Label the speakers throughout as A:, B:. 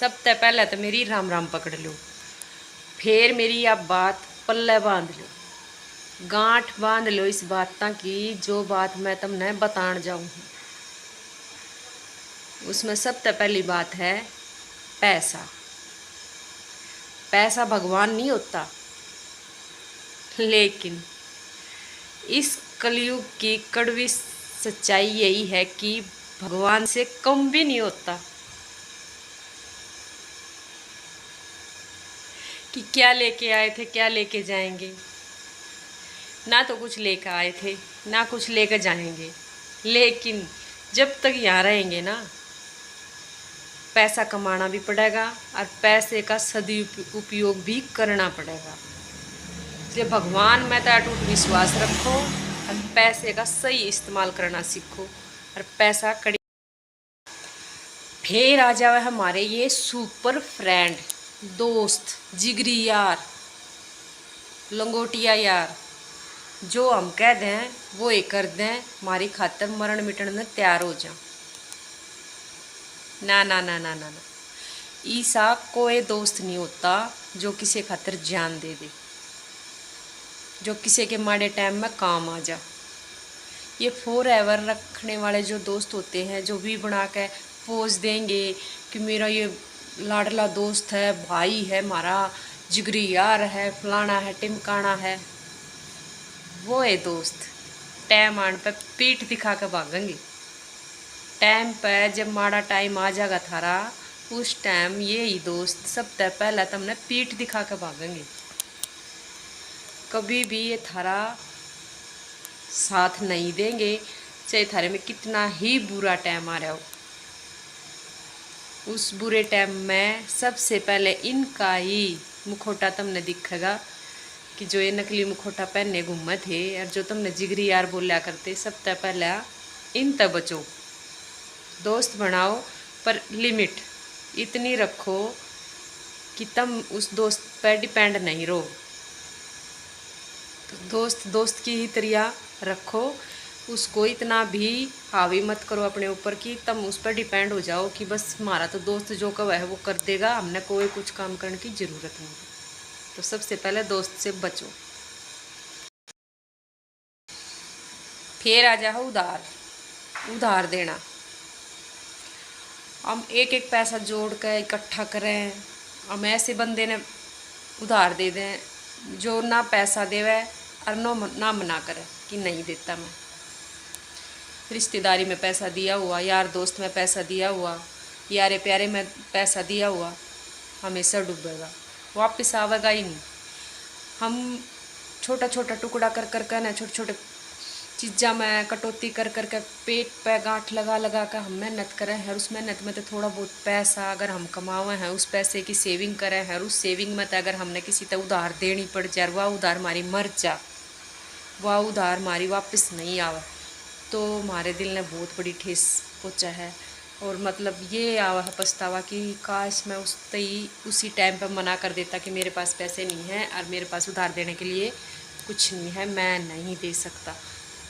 A: सबसे पहले तो मेरी राम राम पकड़ लो, फिर मेरी आप बात पल्ले बांध लो, गांठ बांध लो इस बात की जो बात मैं तुमने बतान जाऊँ। उसमें सबसे पहली बात है पैसा। पैसा भगवान नहीं होता, लेकिन इस कलयुग की कड़वी सच्चाई यही है कि भगवान से कम भी नहीं होता। कि क्या लेके आए थे क्या लेके जाएंगे, ना तो कुछ लेकर आए थे ना कुछ लेकर जाएंगे, लेकिन जब तक यहाँ रहेंगे ना पैसा कमाना भी पड़ेगा और पैसे का सदुपयोग भी करना पड़ेगा। इसलिए भगवान में तो अटूट विश्वास रखो और पैसे का सही इस्तेमाल करना सीखो और पैसा कड़ी। फिर आ जावे हमारे ये सुपर फ्रेंड, दोस्त, जिगरी यार, लंगोटिया यार, जो हम कह दें वो ये कर दें, हमारी खातर मरण मिटन में तैयार हो जाओ। ना ना ना ना ना ना, ईसा कोई दोस्त नहीं होता जो किसी खातर जान दे दे, जो किसी के माड़े टाइम में काम आ जा। ये फॉर एवर रखने वाले जो दोस्त होते हैं, जो भी बना के पोज देंगे कि मेरा ये लाडला दोस्त है, भाई है, हमारा जिगरी यार है, फलाना है, टिमकाना है, वो है दोस्त। टाइम आने पे पीठ दिखा के भागेंगे। टाइम पे जब माड़ा टाइम आ जाएगा थारा, उस टाइम ये ही दोस्त सबसे पहले तुमने पीठ दिखा के भागेंगे। कभी भी ये थारा साथ नहीं देंगे, चाहे थारे में कितना ही बुरा टाइम आ रहा हो। उस बुरे टाइम में सबसे पहले इनका ही मुखौटा तुमने दिखेगा कि जो ये नकली मुखौटा पहनने घूमे थे और जो तुमने जिगरी यार बोला करते, सबसे पहले इन तक बचो। दोस्त बनाओ पर लिमिट इतनी रखो कि तुम उस दोस्त पर डिपेंड नहीं रहो। तो दोस्त दोस्त की ही तरह रखो, उसको इतना भी हावी मत करो अपने ऊपर कि तुम उस पर डिपेंड हो जाओ कि बस हमारा तो दोस्त जो कब है वो कर देगा, हमने कोई कुछ काम करने की ज़रूरत नहीं। तो सबसे पहले दोस्त से बचो। फिर आ जाओ उधार देना। हम एक एक पैसा जोड़ कर इकट्ठा करें, हम ऐसे बंदे ने उधार दे दें जो ना पैसा देवे और ना मना करे कि नहीं देता। मैं रिश्तेदारी में पैसा दिया हुआ, यार दोस्त में पैसा दिया हुआ, यारे प्यारे में पैसा दिया हुआ हमेशा डूबेगा, वापस आवेगा ही नहीं। हम छोटा छोटा टुकड़ा कर कर ना, छोटे छोटे चीज़ा में कटौती कर के पेट पे गांठ लगा लगा कर हम मेहनत करें हैं। उस मेहनत में तो थोड़ा बहुत पैसा अगर हम कमावे हैं, उस पैसे की सेविंग करें हैं, उस सेविंग में तो अगर हमने किसी तो उधार देनी पड़ जाए, वह उधार हमारी मर जा, वह उधार हमारी वापस नहीं आवे, तो हमारे दिल ने बहुत बड़ी ठेस पहुँचा है। और मतलब ये आवा है पछतावा कि काश मैं उसी टाइम पर मना कर देता कि मेरे पास पैसे नहीं हैं और मेरे पास उधार देने के लिए कुछ नहीं है, मैं नहीं दे सकता,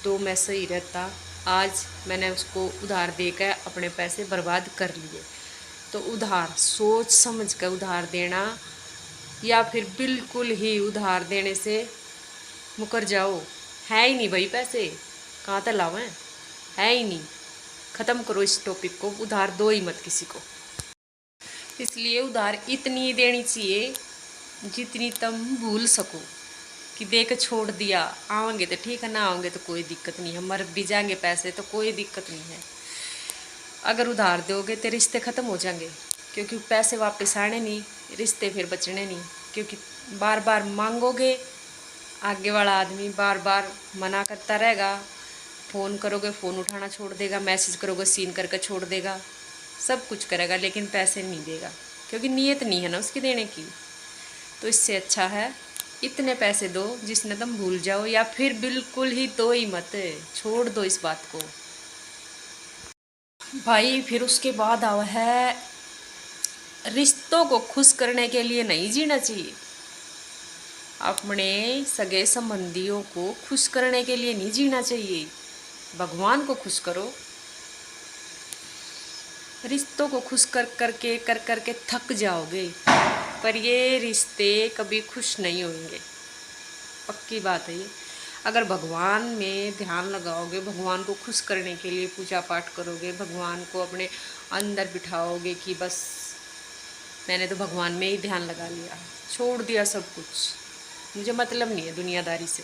A: तो मैं सही रहता। आज मैंने उसको उधार देकर अपने पैसे बर्बाद कर लिए। तो उधार सोच समझ कर उधार देना, या फिर बिल्कुल ही उधार देने से मुकर जाओ। है ही नहीं भाई पैसे, कहाँ तक लावें, है ही नहीं। ख़त्म करो इस टॉपिक को, उधार दो ही मत किसी को। इसलिए उधार इतनी देनी चाहिए जितनी तुम भूल सको, कि दे के छोड़ दिया, आओगे तो ठीक है, ना आओगे तो कोई दिक्कत नहीं है, मर भी जाएंगे पैसे तो कोई दिक्कत नहीं है। अगर उधार दोगे तो रिश्ते ख़त्म हो जाएंगे, क्योंकि पैसे वापस आने नहीं, रिश्ते फिर बचने नहीं। क्योंकि बार बार मांगोगे, आगे वाला आदमी बार बार मना करता रहेगा, फ़ोन करोगे फ़ोन उठाना छोड़ देगा, मैसेज करोगे सीन करके छोड़ देगा, सब कुछ करेगा लेकिन पैसे नहीं देगा, क्योंकि नीयत नहीं है ना उसकी देने की। तो इससे अच्छा है इतने पैसे दो जिसने तुम भूल जाओ, या फिर बिल्कुल ही दो ही मत, छोड़ दो इस बात को भाई। फिर उसके बाद आवा है रिश्तों को खुश करने के लिए नहीं जीना चाहिए, अपने सगे संबंधियों को खुश करने के लिए नहीं जीना चाहिए, भगवान को खुश करो। रिश्तों को खुश कर करके थक जाओगे, पर ये रिश्ते कभी खुश नहीं होंगे, पक्की बात है ये। अगर भगवान में ध्यान लगाओगे, भगवान को खुश करने के लिए पूजा पाठ करोगे, भगवान को अपने अंदर बिठाओगे कि बस मैंने तो भगवान में ही ध्यान लगा लिया, छोड़ दिया सब कुछ, मुझे मतलब नहीं है दुनियादारी से,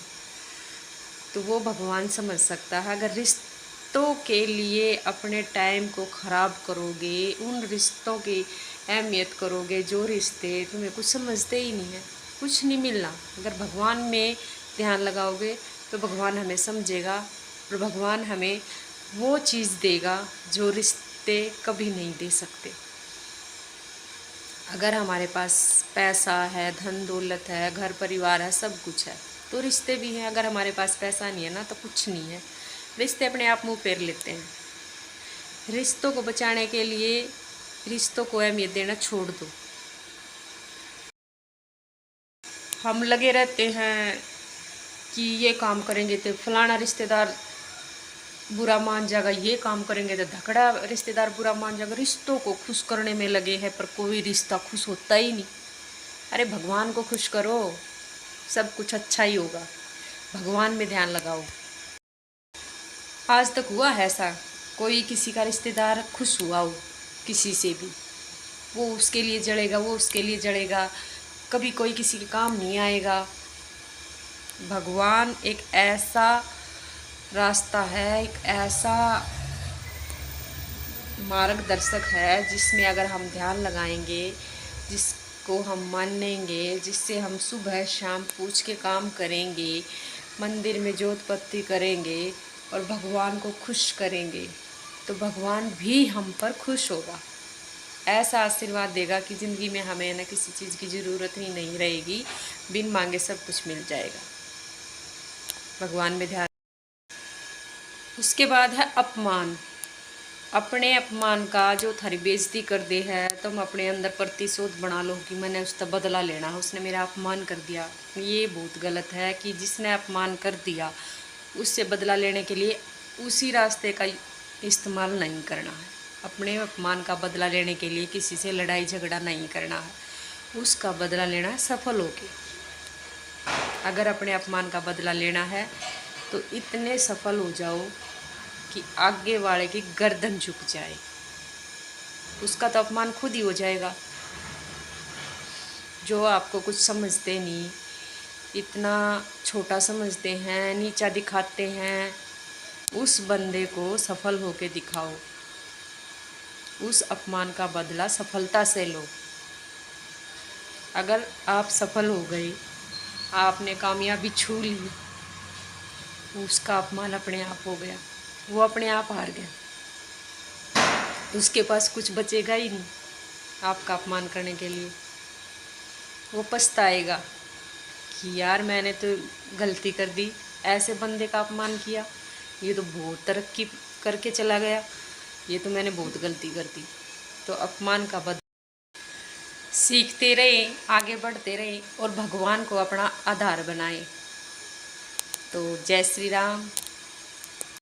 A: तो वो भगवान समझ सकता है। अगर रिश्तों के लिए अपने टाइम को ख़राब करोगे, उन रिश्तों की अहमियत करोगे जो रिश्ते तुम्हें कुछ समझते ही नहीं है, कुछ नहीं मिलना। अगर भगवान में ध्यान लगाओगे तो भगवान हमें समझेगा और भगवान हमें वो चीज़ देगा जो रिश्ते कभी नहीं दे सकते। अगर हमारे पास पैसा है, धन दौलत है, घर परिवार है, सब कुछ है, तो रिश्ते भी हैं। अगर हमारे पास पैसा नहीं है ना, तो कुछ नहीं है, रिश्ते अपने आप मुंह फेर लेते हैं। रिश्तों को बचाने के लिए रिश्तों को अहमियत देना छोड़ दो। हम लगे रहते हैं कि ये काम करेंगे तो फलाना रिश्तेदार बुरा मान जाएगा, ये काम करेंगे तो धकड़ा रिश्तेदार बुरा मान जाएगा। रिश्तों को खुश करने में लगे हैं, पर कोई रिश्ता खुश होता ही नहीं। अरे भगवान को खुश करो, सब कुछ अच्छा ही होगा। भगवान में ध्यान लगाओ। आज तक हुआ है ऐसा कोई किसी का रिश्तेदार खुश हुआ हो किसी से भी, वो उसके लिए जड़ेगा, वो उसके लिए जड़ेगा, कभी कोई किसी के काम नहीं आएगा। भगवान एक ऐसा रास्ता है, एक ऐसा मार्गदर्शक है जिसमें अगर हम ध्यान लगाएंगे, जिसको हम मानेंगे, जिससे हम सुबह शाम पूछ के काम करेंगे, मंदिर में जोत पत्ती करेंगे और भगवान को खुश करेंगे, तो भगवान भी हम पर खुश होगा। ऐसा आशीर्वाद देगा कि ज़िंदगी में हमें न किसी चीज़ की ज़रूरत ही नहीं रहेगी, बिन मांगे सब कुछ मिल जाएगा। भगवान में ध्यान। उसके बाद है अपमान। अपने अपमान का जो थारी बेइज्जती कर दे है, तुम अपने अंदर प्रतिशोध बना लो कि मैंने उसका बदला लेना है, उसने मेरा अपमान कर दिया। ये बहुत गलत है कि जिसने अपमान कर दिया उससे बदला लेने के लिए उसी रास्ते का इस्तेमाल नहीं करना है। अपने अपमान का बदला लेने के लिए किसी से लड़ाई झगड़ा नहीं करना है, उसका बदला लेना है सफल होके। अगर अपने अपमान का बदला लेना है तो इतने सफल हो जाओ कि आगे वाले की गर्दन झुक जाए, उसका तो अपमान खुद ही हो जाएगा। जो आपको कुछ समझते नहीं, इतना छोटा समझते हैं, नीचा दिखाते हैं, उस बंदे को सफल होके दिखाओ, उस अपमान का बदला सफलता से लो। अगर आप सफल हो गए, आपने कामयाबी छू ली, उसका अपमान अपने आप हो गया, वो अपने आप हार गया, उसके पास कुछ बचेगा ही नहीं आपका अपमान करने के लिए। वो पछताएगा कि यार मैंने तो गलती कर दी, ऐसे बंदे का अपमान किया, ये तो बहुत तरक्की करके चला गया, ये तो मैंने बहुत गलती कर दी। तो अपमान का बदला सीखते रहे, आगे बढ़ते रहे और भगवान को अपना आधार बनाए। तो जय श्री राम।